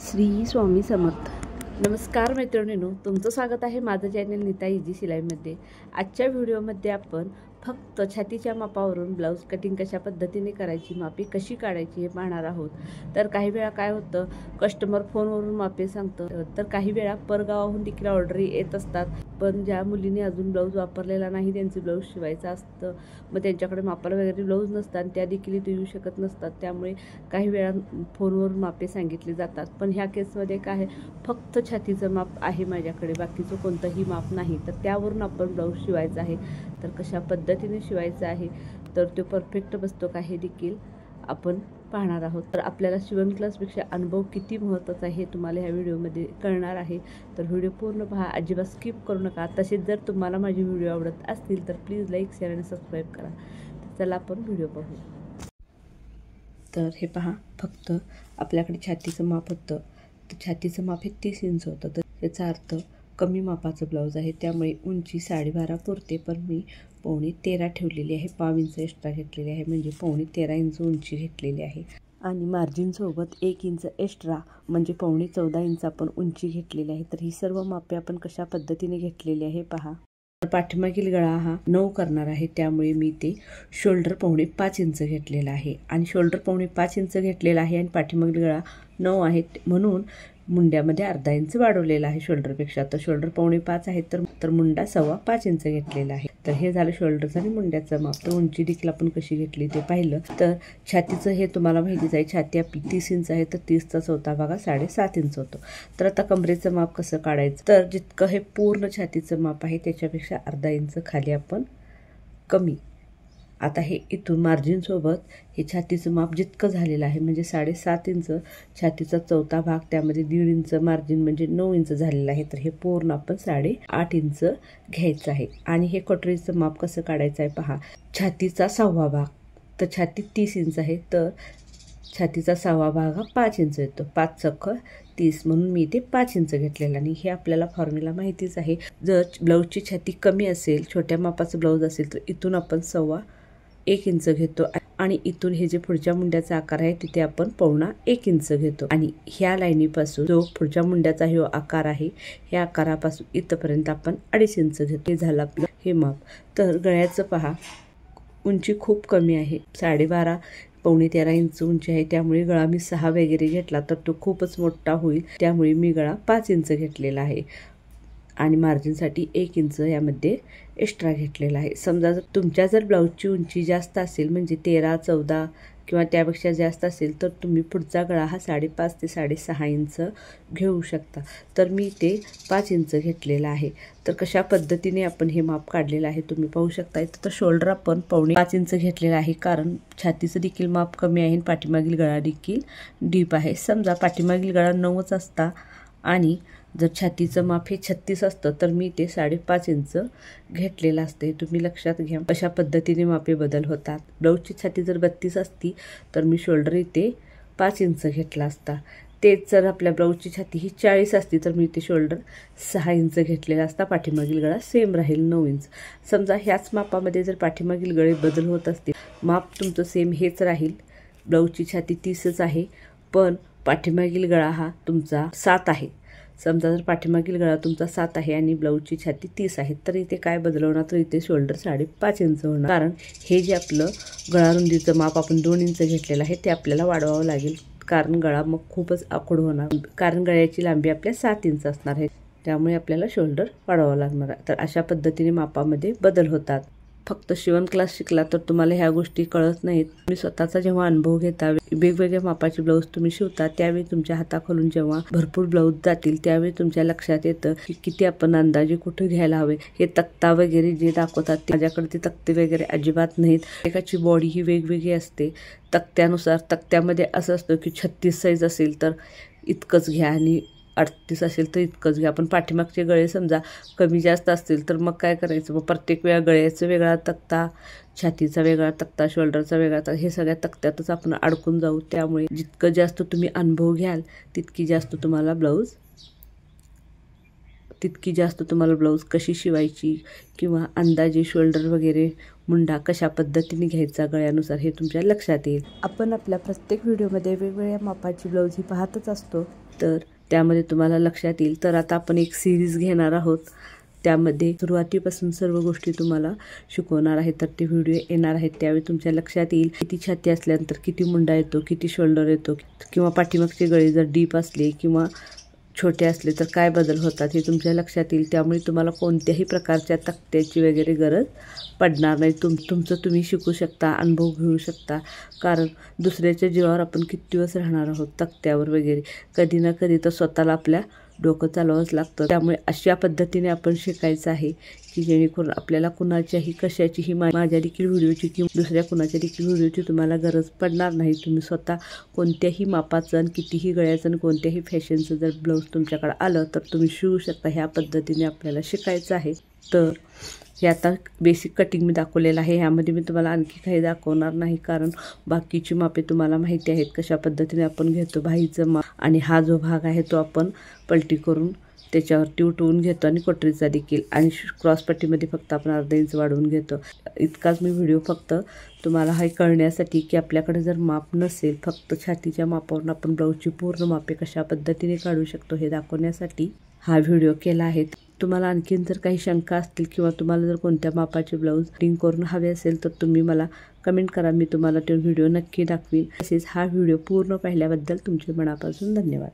श्री स्वामी समर्थ. नमस्कार मैत्रिणींनो, तुमचं स्वागत आहे माझं चॅनल नीता इजी शिलाईमध्ये. आजच्या व्हिडिओमध्ये आपण फक्त छातीच्या मापावरून ब्लाऊज कटिंग कशा पद्धतीने करायची, मापे कशी काढायची हे पाहणार आहोत. तर काही वेळा काय होतं, कस्टमर फोनवरून मापे सांगतं, तर काही वेळा परगावाहून देखील ऑर्डरी येत असतात. पण ज्या मुलीने अजून ब्लाऊज वापरलेला नाही, त्यांचे ब्लाऊज शिवायचं असतं, मग त्यांच्याकडे मापाला वगैरे ब्लाऊज नसतात, त्या देखील इथे येऊ शकत नसतात. त्यामुळे काही वेळा फोनवरून मापे सांगितले जातात. पण ह्या केसमध्ये काय आहे, फक्त छातीचं माप आहे माझ्याकडे, बाकीचं कोणतंही माप नाही. तर त्यावरून आपण ब्लाऊज शिवायचा आहे. तर कशा पद्धतीने शिवायचं आहे, तर तो परफेक्ट बसतो का हे देखील आपण पाहणार आहोत. तर आपल्याला शिवण क्लासपेक्षा अनुभव किती महत्त्वाचा आहे हे तुम्हाला ह्या व्हिडिओमध्ये कळणार आहे. तर व्हिडिओ पूर्ण पहा, अजिबात स्किप करू नका. तसेच जर तुम्हाला माझे व्हिडिओ आवडत असतील तर प्लीज लाईक, शेअर आणि सबस्क्राईब करा. तर चला आपण व्हिडिओ पाहू. तर हे पहा, फक्त आपल्याकडे छातीचं माप होतं. तर छातीचं माप हे 30 इंच होतं. तर याचा अर्थ कमी मापाचं ब्लाऊज आहे, त्यामुळे उंची 12.5 पुरते. पण मी 13.25 ठेवलेली आहे. 5 इंच एक्स्ट्रा घेतलेली आहे, म्हणजे 13.25 इंच उंची घेतलेली आहे. आणि मार्जिनसोबत 1 इंच एक्स्ट्रा म्हणजे 14.25 इंच आपण उंची घेतलेली आहे. तर ही सर्व मापे आपण कशा पद्धतीने घेतलेली आहे पहा. पाठीमागील गळा हा 9 करणार आहे, त्यामुळे मी ते शोल्डर 5.25 इंच घेतलेला आहे. आणि शोल्डर 5.25 इंच घेतलेला आहे आणि पाठीमागील गळा 9 आहे, म्हणून मुंड्यामध्ये अर्धा इंच वाढवलेला आहे शोल्डरपेक्षा. तर शोल्डर 5.25 आहे, तर मुंडा 5.25 इंच घेतलेला आहे. तर हे झालं शोल्डरचं आणि मुंड्याचं माप. तर उंची देखील आपण कशी घेतली ते पाहिलं. तर छातीचं हे तुम्हाला माहितीच आहे, छाती आपली 30 इंच आहे, तर 30चा चौथा भाग 7.5 इंच होतो. तर आता कमरेचं माप कसं काढायचं, तर जितकं हे पूर्ण छातीचं माप आहे त्याच्यापेक्षा अर्धा इंच खाली आपण कमी. आता हे इथून मार्जिनसोबत हे छातीचं माप जितकं झालेलं आहे, म्हणजे 7.5 इंच छातीचा चौथा भाग, त्यामध्ये 1.5 इंच मार्जिन म्हणजे 9 इंच झालेलं आहे. तर हे पूर्ण आपण 8.5 इंच घ्यायचं आहे. आणि हे कटोरीचं माप कसं काढायचं आहे पहा. छातीचा 6वा भाग, तर छाती 30 इंच आहे, तर छातीचा 6वा भाग हा 5 इंच येतो. 5 चक्क 30, म्हणून मी ते 5 इंच घेतलेलं. आणि हे आपल्याला फॉर्म्युला माहितीच आहे. जर ब्लाऊजची छाती कमी असेल, छोट्या मापाचं ब्लाऊज असेल, तर इथून आपण 1.25 इंच घेतो. आणि इथून हे जे पुढच्या मुंड्याचा आकार आहे तिथे आपण 1.25 इंच घेतो. आणि ह्या लाईनीपासून जो पुढच्या मुंड्याचा हे आकार आहे, ह्या आकारापासून इथपर्यंत आपण 2.5 इंच घेतो. हे झालं आपलं हे माप. तर गळ्याचं पहा, उंची खूप कमी आहे, 12.5 13 इंच उंची आहे. त्यामुळे गळा मी 6 वगैरे घेतला तर तो खूपच मोठा होईल, त्यामुळे मी गळा 5 इंच घेतलेला आहे. आणि मार्जिनसाठी 1 इंच यामध्ये एक्स्ट्रा घेतलेला आहे. समजा तुमच्या जर ब्लाऊजची उंची जास्त असेल, म्हणजे 13, 14 किंवा त्यापेक्षा जास्त असेल, तर तुम्ही पुढचा गळा हा 5.5 ते 6.5 इंच घेऊ शकता. तर मी ते 5 इंच घेतलेला आहे. तर कशा पद्धतीने आपण हे माप काढलेलं आहे तुम्ही पाहू शकता. तर शोल्डर आपण 5.25 इंच घेतलेला आहे, कारण छातीचं देखील माप कमी आहे आणि पाठीमागील गळा देखील डीप आहे. समजा पाठीमागील गळा 9च असता आणि जर छातीचं माप हे 36 असतं, तर मी ते 5.5 इंच घेतलेलं असते. तुम्ही लक्षात घ्या अशा पद्धतीने मापे बदल होतात. ब्लाऊजची छाती जर 32 असती, तर मी शोल्डर इथे 5 इंच घेतला असता. तेच जर आपल्या ब्लाऊजची छाती ही 40 असती, तर मी ते शोल्डर 6 इंच घेतलेला असता. पाठीमागील गळा सेम राहील 9 इंच. समजा ह्याच मापामध्ये जर पाठीमागील गळे बदल होत असतील, माप तुमचं सेम हेच राहील, ब्लाऊजची छाती 30च आहे, पण पाठीमागील गळा हा तुमचा 7 आहे. समजा जर पाठीमागील गळा तुमचा 7 आहे आणि ब्लाऊजची छाती 30 आहे, तर इथे काय बदल होणार, तर इथे शोल्डर 5.5 इंच होणार. कारण हे जे आपलं गळा रुंदीचं माप आपण 2 इंच घेतलेलं आहे, ते आपल्याला वाढवावं लागेल, कारण गळा मग खूपच आखूड होणार. कारण गळ्याची लांबी आपल्या 7 इंच असणार आहे, त्यामुळे आपल्याला शोल्डर वाढवावं लागणार आहे. तर अशा पद्धतीने मापामध्ये बदल होतात. फक्त शिवण क्लास शिकला तर तुम्हाला ह्या गोष्टी कळत नाहीत. मी स्वतःचा जेव्हा अनुभव घेता, वेगवेगळ्या मापाचे ब्लाऊज तुम्ही शिवता, त्यावेळी तुमच्या हाताखालून जेव्हा भरपूर ब्लाऊज जातील, त्यावेळी तुमच्या लक्षात येतं की किती आपण अंदाजे कुठे घ्यायला हवे. हे तक्ता वगैरे जे दाखवतात, माझ्याकडे ते तक्ते वगैरे अजिबात नाहीत. एकाची बॉडी ही वेगवेगळी असते. तक्त्यानुसार तक्त्यामध्ये असं असतं की 36 साईज असेल तर इतकंच घ्या आणि 38 असेल तर इतकंच घ्या. पण पाठीमागचे गळे समजा कमी जास्त असतील, तर मग काय करायचं, मग प्रत्येक वेळा गळ्याचा वेगळा तक्ता, छातीचा वेगळा तक्ता, शोल्डरचा वेगळा तक्ता, हे सगळ्या तक्त्यातच आपण अडकून जाऊ. त्यामुळे जितकं जास्त तुम्ही अनुभव घ्याल, तितकी जास्त तुम्हाला ब्लाऊज कशी शिवायची किंवा अंदाजे शोल्डर वगैरे मुंडा कशा पद्धतीने घ्यायचा गळ्यानुसार हे तुमच्या लक्षात येईल. आपण आपल्या प्रत्येक व्हिडिओमध्ये वेगवेगळ्या मापाची ब्लाऊज ही पाहतच असतो. तर त्यामध्ये तुम्हाला लक्षात येईल. तर आता आपण एक सिरीज घेणार आहोत, त्यामध्ये सुरुवातीपासून सर्व गोष्टी तुम्हाला शिकवणार आहे. तर ते व्हिडिओ येणार आहेत त्यावेळी तुमच्या लक्षात येईल किती छाती असल्यानंतर किती मुंडा येतो, किती शोल्डर येतो, किंवा पाठीमागचे गळे जर डीप असले किंवा छोटे असले तर काय बदल होतात हे तुमच्या लक्षात येईल. त्यामुळे तुम्हाला कोणत्याही प्रकारच्या तक्त्याची वगैरे गरज पडणार नाही. तुमचं तुम्ही शिकू शकता, अनुभव घेऊ शकता. कारण दुसऱ्याच्या जीवावर आपण किती दिवस राहणार आहोत तक्त्यावर वगैरे. कधी ना कधी तर स्वतःला आपल्या डोकं चालवावंच लागतं. त्यामुळे अशा पद्धतीने आपण शिकायचं आहे की जेणेकरून आपल्याला कुणाच्याही कशाचीही माझ्या देखील व्हिडिओची किंवा दुसऱ्या कुणाच्या देखील व्हिडिओची तुम्हाला गरज पडणार नाही. तुम्ही स्वतः कोणत्याही मापाचं आणि कितीही गळ्याचं आणि कोणत्याही फॅशनचं जर ब्लाऊज तुमच्याकडे आलं तर तुम्ही शिवू शकता. ह्या पद्धतीने आपल्याला शिकायचं आहे. तर हे आता बेसिक कटिंग मी दाखवलेलं आहे. ह्यामध्ये मी तुम्हाला आणखी काही दाखवणार नाही, कारण बाकीची मापे तुम्हाला माहिती आहेत कशा पद्धतीने आपण घेतो. बाहीचं माप आणि हा जो भाग आहे तो आपण पलटी करून त्याच्यावरती उठवून घेतो आणि कोटरीचा देखील, आणि क्रॉसपट्टीमध्ये फक्त आपण अर्धा इंच वाढवून घेतो. इतकाच मी व्हिडिओ फक्त तुम्हाला हे कळण्यासाठी की आपल्याकडे जर माप नसेल, फक्त छातीच्या मापावरून आपण ब्लाऊजची पूर्ण मापे कशा पद्धतीने काढू शकतो हे दाखवण्यासाठी हा व्हिडिओ केला आहे. तुम्हाला आणखीन जर काही शंका असतील किंवा तुम्हाला जर कोणत्या मापाचे ब्लाऊज कटिंग करून हवे असेल तर तुम्ही मला कमेंट करा. मी तुम्हाला तो व्हिडिओ नक्की दाखवीन. तसेच हा व्हिडिओ पूर्ण पाहिल्याबद्दल तुमचे मनापासून धन्यवाद.